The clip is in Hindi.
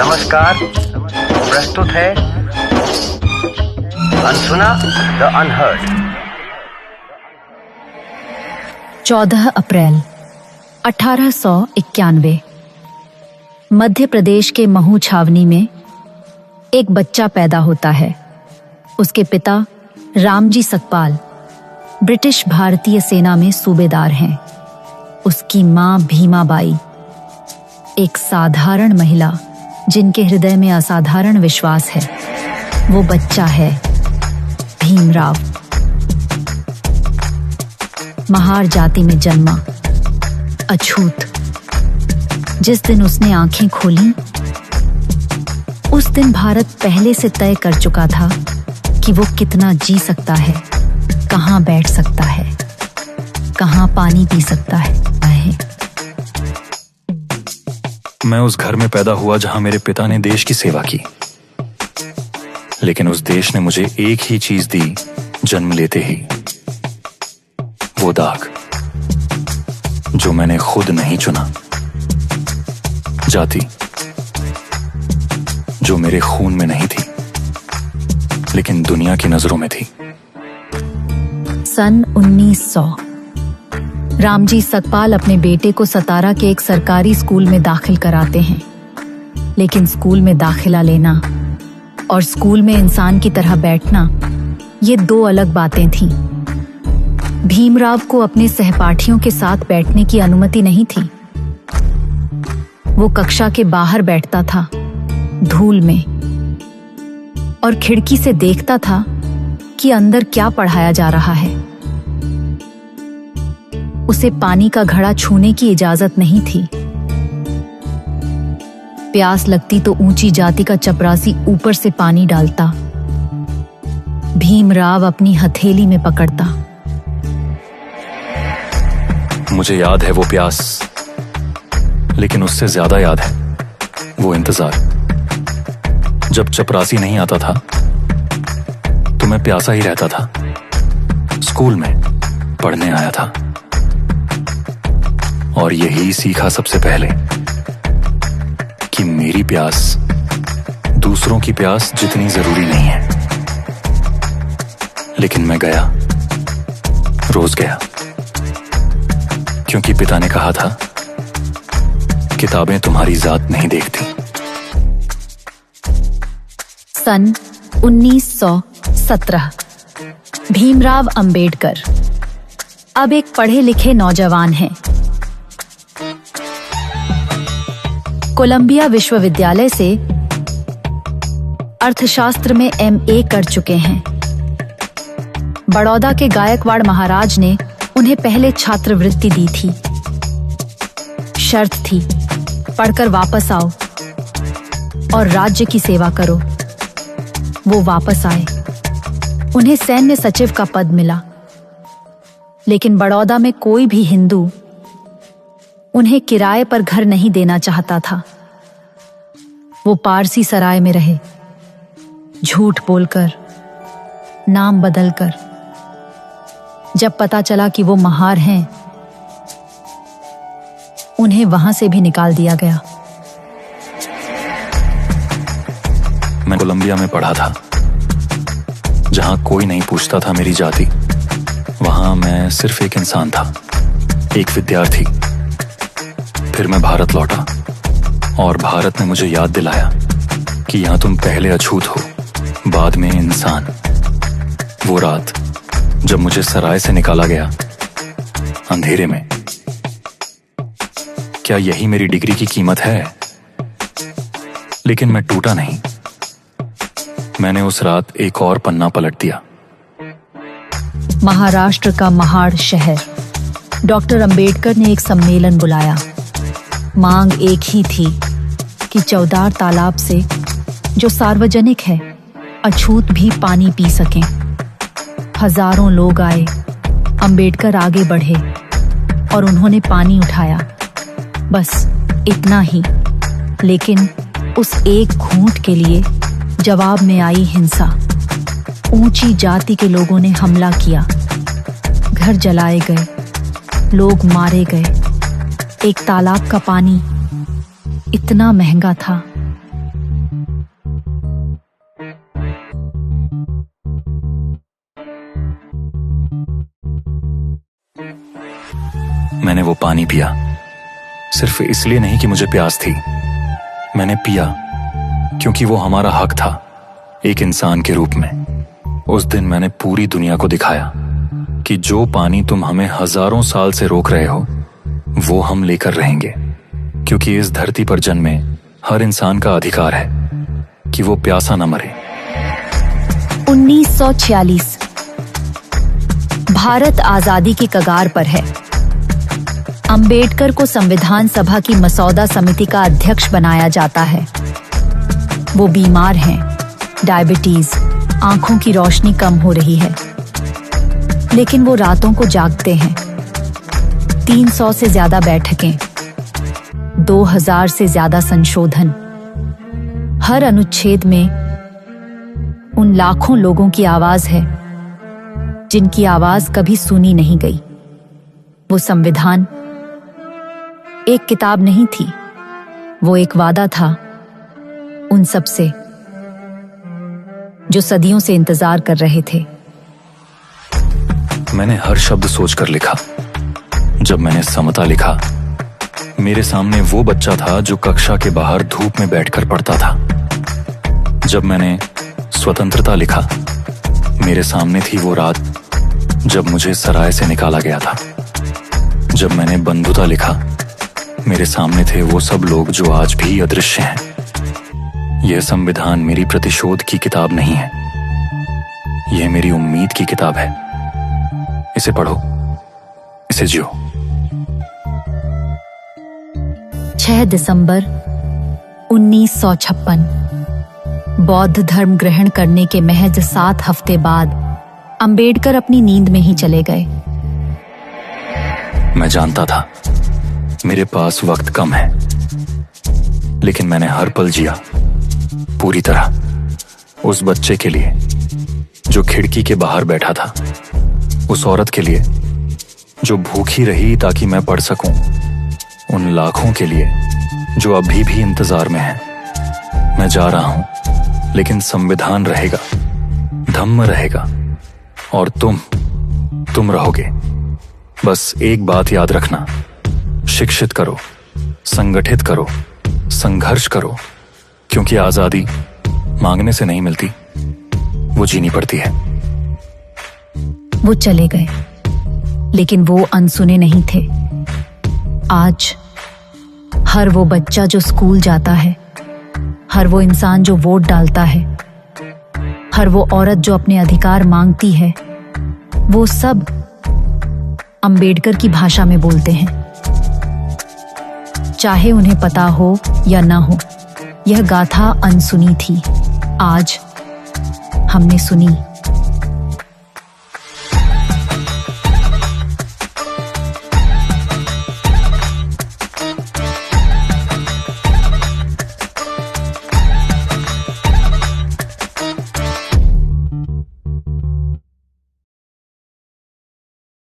नमस्कार, प्रस्तुत है अनसुना द अनहर्ड। 14 अप्रैल 1891 मध्य प्रदेश के महू छावनी में एक बच्चा पैदा होता है। उसके पिता रामजी सकपाल ब्रिटिश भारतीय सेना में सूबेदार हैं। उसकी मां भीमाबाई एक साधारण महिला जिनके हृदय में असाधारण विश्वास है। वो बच्चा है भीमराव। महार जाति में जन्मा, अछूत। जिस दिन उसने आंखें खोली उस दिन भारत पहले से तय कर चुका था कि वो कितना जी सकता है, कहां बैठ सकता है, कहां पानी पी सकता है। मैं उस घर में पैदा हुआ जहां मेरे पिता ने देश की सेवा की, लेकिन उस देश ने मुझे एक ही चीज दी जन्म लेते ही, वो दाग जो मैंने खुद नहीं चुना, जाति जो मेरे खून में नहीं थी लेकिन दुनिया की नजरों में थी। सन 1900 रामजी सकपाल अपने बेटे को सतारा के एक सरकारी स्कूल में दाखिल कराते हैं। लेकिन स्कूल में दाखिला लेना और स्कूल में इंसान की तरह बैठना, ये दो अलग बातें थीं। भीमराव को अपने सहपाठियों के साथ बैठने की अनुमति नहीं थी। वो कक्षा के बाहर बैठता था, धूल में, और खिड़की से देखता था कि अंदर क्या पढ़ाया जा रहा है। उसे पानी का घड़ा छूने की इजाजत नहीं थी। प्यास लगती तो ऊंची जाति का चपरासी ऊपर से पानी डालता। भीमराव अपनी हथेली में पकड़ता। मुझे याद है वो प्यास, लेकिन उससे ज्यादा याद है वो इंतजार। जब चपरासी नहीं आता था तो मैं प्यासा ही रहता था। स्कूल में पढ़ने आया था और यही सीखा सबसे पहले कि मेरी प्यास दूसरों की प्यास जितनी जरूरी नहीं है। लेकिन मैं गया, रोज गया, क्योंकि पिता ने कहा था किताबें तुम्हारी जात नहीं देखती। सन 1917 भीमराव अंबेडकर अब एक पढ़े लिखे नौजवान हैं। कोलंबिया विश्वविद्यालय से अर्थशास्त्र में MA कर चुके हैं। बड़ौदा के गायकवाड़ महाराज ने उन्हें पहले छात्रवृत्ति दी थी। शर्त थी, पढ़कर वापस आओ और राज्य की सेवा करो। वो वापस आए। उन्हें सैन्य सचिव का पद मिला, लेकिन बड़ौदा में कोई भी हिंदू उन्हें किराए पर घर नहीं देना चाहता था। वो पारसी सराय में रहे, झूठ बोलकर, नाम बदलकर। जब पता चला कि वो महार हैं, उन्हें वहां से भी निकाल दिया गया। मैं कोलंबिया में पढ़ा था, जहां कोई नहीं पूछता था मेरी जाति। वहां मैं सिर्फ एक इंसान था, एक विद्यार्थी। फिर मैं भारत लौटा और भारत ने मुझे याद दिलाया कि यहां तुम पहले अछूत हो, बाद में इंसान। वो रात जब मुझे सराय से निकाला गया अंधेरे में, क्या यही मेरी डिग्री की कीमत है? लेकिन मैं टूटा नहीं। मैंने उस रात एक और पन्ना पलट दिया। महाराष्ट्र का महाड़ शहर डॉक्टर अंबेडकर ने एक सम्मेलन बुलाया। मांग एक ही थी कि चौदार तालाब से, जो सार्वजनिक है, अछूत भी पानी पी सकें। हजारों लोग आए। अंबेडकर आगे बढ़े और उन्होंने पानी उठाया, बस इतना ही। लेकिन उस एक घूंट के लिए जवाब में आई हिंसा। ऊंची जाति के लोगों ने हमला किया। घर जलाए गए, लोग मारे गए। एक तालाब का पानी इतना महंगा था पानी पिया, सिर्फ इसलिए नहीं कि मुझे प्यास थी। मैंने पिया क्योंकि वो हमारा हक था, एक इंसान के रूप में। उस दिन मैंने पूरी दुनिया को दिखाया कि जो पानी तुम हमें हजारों साल से रोक रहे हो, वो हम लेकर रहेंगे, क्योंकि इस धरती पर जन्मे हर इंसान का अधिकार है कि वो प्यासा न मरे। 1946 भारत आजादी की कगार पर है। अंबेडकर को संविधान सभा की मसौदा समिति का अध्यक्ष बनाया जाता है। वो बीमार हैं, डायबिटीज, आंखों की रोशनी कम हो रही है, लेकिन वो रातों को जागते हैं। 300 से ज्यादा बैठकें, 2000 से ज्यादा संशोधन। हर अनुच्छेद में उन लाखों लोगों की आवाज है जिनकी आवाज कभी सुनी नहीं गई। वो संविधान एक किताब नहीं थी, वो एक वादा था उन सब से जो सदियों से इंतजार कर रहे थे। मैंने हर शब्द सोचकर लिखा। जब मैंने समता लिखा, मेरे सामने वो बच्चा था जो कक्षा के बाहर धूप में बैठकर पढ़ता था। जब मैंने स्वतंत्रता लिखा, मेरे सामने थी वो रात जब मुझे सराय से निकाला गया था। जब मैंने बंधुता लिखा, मेरे सामने थे वो सब लोग जो आज भी अदृश्य हैं। यह संविधान मेरी प्रतिशोध की किताब नहीं है, यह मेरी उम्मीद की किताब है। इसे पढ़ो, इसे जियो। 6 दिसंबर 1956 बौद्ध धर्म ग्रहण करने के महज 7 हफ्ते बाद अंबेडकर अपनी नींद में ही चले गए। मैं जानता था मेरे पास वक्त कम है, लेकिन मैंने हर पल जिया पूरी तरह। उस बच्चे के लिए जो खिड़की के बाहर बैठा था, उस औरत के लिए जो भूखी रही ताकि मैं पढ़ सकूं, उन लाखों के लिए जो अभी भी इंतजार में हैं। मैं जा रहा हूं, लेकिन संविधान रहेगा, धम्म रहेगा, और तुम रहोगे। बस एक बात याद रखना, शिक्षित करो, संगठित करो, संघर्ष करो, क्योंकि आजादी मांगने से नहीं मिलती, वो जीनी पड़ती है। वो चले गए, लेकिन वो अनसुने नहीं थे। आज हर वो बच्चा जो स्कूल जाता है, हर वो इंसान जो वोट डालता है, हर वो औरत जो अपने अधिकार मांगती है, वो सब अंबेडकर की भाषा में बोलते हैं। चाहे उन्हें पता हो या ना हो, यह गाथा अनसुनी थी। आज हमने सुनी।